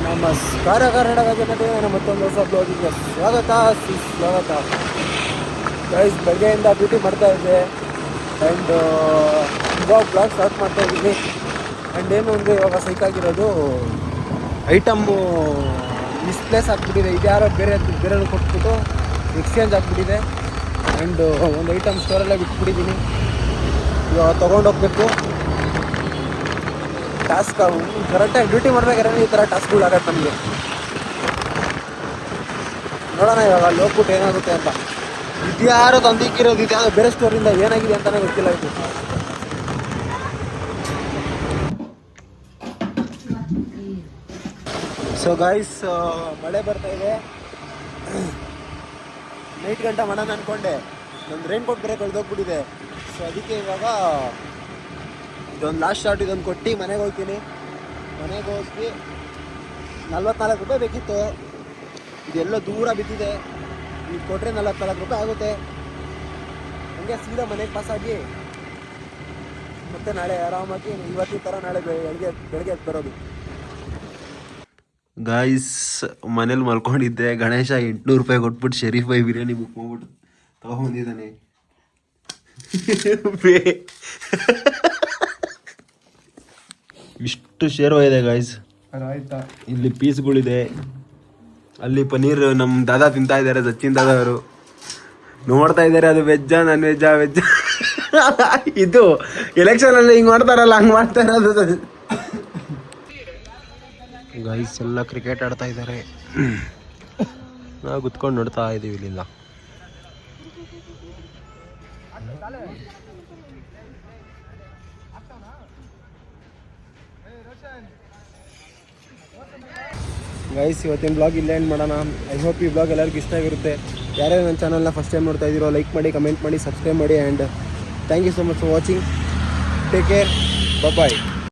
ನಮಸ್ಕಾರ ಕರ್ನಾಟಕ ಜನತೆ, ನನ್ನ ಮತ್ತೊಂದು ಹೊಸ ಬ್ಲಾಗಿಗೆ ಸ್ವಾಗತ ಸುಸ್ವಾಗತ. ಗೈಸ್, ಬೆಳಗ್ಗೆಯಿಂದ ಡ್ಯೂಟಿ ಮಾಡ್ತಾ ಇದ್ದೆ ಆ್ಯಂಡ್ ಇವಾಗ ಬ್ಲಾಗ್ ಸ್ಟಾರ್ಟ್ ಮಾಡ್ತಾ ಇದ್ದೀನಿ. ಆ್ಯಂಡ್ ಏನು ಅಂದರೆ ಇವಾಗ ಸೈಕಾಗಿರೋದು ಐಟಮ್ಮು ಮಿಸ್ಪ್ಲೇಸ್ ಆಗಿಬಿಟ್ಟಿದೆ. ಇದು ಯಾರೋ ಬೇರೆಯವ್ರಿಗೆ ಕೊಟ್ಬಿಟ್ಟು ಎಕ್ಸ್ಚೇಂಜ್ ಆಗಿಬಿಟ್ಟಿದೆ. ಆ್ಯಂಡ್ ಒಂದು ಐಟಮ್ ಸ್ಟೋರಲ್ಲೇ ಬಿಟ್ಬಿಟ್ಟಿದ್ದೀನಿ. ಇವಾಗ ತೊಗೊಂಡೋಗ್ಬೇಕು. ಟಾಸ್ಕ್ ಕರೆಕ್ಟಾಗಿ ಡ್ಯೂಟಿ ಮಾಡ್ಬೇಕಾದ್ರೆ ಈ ಥರ ಟಾಸ್ಕ್ಗಳಾಗತ್ತೆ ನಮಗೆ. ನೋಡೋಣ ಇವಾಗ ಅಲ್ಲಿ ಹೋಗ್ಬಿಟ್ಟು ಏನಾಗುತ್ತೆ ಅಂತ. ಇದ್ಯಾರೋ ತಂದಿಕ್ಕಿರೋದು, ಇದ್ಯಾವುದೋ ಬೇರೆ ಸ್ಟೋರಿಂದ ಏನಾಗಿದೆ ಅಂತಲೇ ಗೊತ್ತಿಲ್ಲ. ಇದು ಸೊ ಗಾಯ್ಸ್, ಮಳೆ ಬರ್ತಾ ಇದೆ. ನೈಟ್ ಗಂಟೆ ಮಾಡೋಣ ಅಂದ್ಕೊಂಡೆ, ನಂದು ರೈನ್ ಕೋಟ್ ಬೇರೆ ಕಳೆದೋಗ್ಬಿಟ್ಟಿದೆ. ಸೊ ಅದಕ್ಕೆ ಇವಾಗ ಇದೊಂದು ಲಾಸ್ಟ್ ಶಾರ್ಟ್ ಇದೊಂದು ಕೊಟ್ಟು ಮನೆಗೆ ಹೋಗ್ತೀನಿ. ಮನೆಗೆ ಹೋಗಿ 44 ರೂಪಾಯಿ ಬೇಕಿತ್ತು. ಇದೆಲ್ಲೋ ದೂರ ಬಿದ್ದಿದೆ. ಈಗ ಕೊಟ್ಟರೆ 44 ರೂಪಾಯಿ ಆಗುತ್ತೆ. ಹಂಗೆ ಸೀದಾ ಮನೆಗೆ ಪಾಸಾಗಿ ಮತ್ತೆ ನಾಳೆ ಆರಾಮಾಗಿ ಇವತ್ತಿನ ಥರ ನಾಳೆ ಬೆಳಗ್ಗೆ ಬರೋದು. ಗಾಯ್ಸ್, ಮನೇಲಿ ಮಲ್ಕೊಂಡಿದ್ದೆ. ಗಣೇಶ 800 ರೂಪಾಯಿ ಕೊಟ್ಬಿಟ್ಟು ಶರೀಫ್ ಬೈ ಬಿರಿಯಾನಿ ಬುಕ್ ಮಾಡ್ಬಿಟ್ಟು ತಗೊಂಡಿದ್ದಾನೆ. ಇಷ್ಟು ಶೇರ್ವ ಇದೆ ಗಾಯ್ಸ್. ಆಯ್ತಾ, ಇಲ್ಲಿ ಪೀಸ್ಗಳಿದೆ. ಅಲ್ಲಿ ಪನ್ನೀರ್ ನಮ್ಮ ದಾದಾ ತಿಂತಾ ಇದ್ದಾರೆ, ಸಚಿನ್ ದಾದಾ ಅವರು ನೋಡ್ತಾ ಇದ್ದಾರೆ. ಅದು ವೆಜ್ಜಾ ನಾನ್ ವೆಜ್ಜಾ? ವೆಜ್. ಇದು ಎಲೆಕ್ಷನ್ ಅಲ್ಲಿ ಹಿಂಗ್ ಮಾಡ್ತಾರಲ್ಲ, ಹಂಗ್ ಮಾಡ್ತಾ ಇರೋದು ಗಾಯ್ಸ್. ಎಲ್ಲ ಕ್ರಿಕೆಟ್ ಆಡ್ತಾ ಇದ್ದಾರೆ, ನಾವು ಕುತ್ಕೊಂಡು ನೋಡ್ತಾ ಇದೀವಿ ಇಲ್ಲಿಂದ. ಗೈಸ್, ಇವತ್ತಿನ ಬ್ಲಾಗ್ ಇಲ್ಲೇ ಎಂಡ್ ಮಾಡೋಣ. ಐ ಹೋಪ್ ಈ ಬ್ಲಾಗ್ ಎಲ್ಲರಿಗೂ ಇಷ್ಟ ಆಗಿರುತ್ತೆ. ಯಾರ್ಯಾರು ನನ್ನ ಚಾನಲ್ನ ಫಸ್ಟ್ ಟೈಮ್ ನೋಡ್ತಾ ಇದ್ದೀರೋ ಲೈಕ್ ಮಾಡಿ, ಕಮೆಂಟ್ ಮಾಡಿ, ಸಬ್ಸ್ಕ್ರೈಬ್ ಮಾಡಿ. And thank you so much for watching. Take care, bye.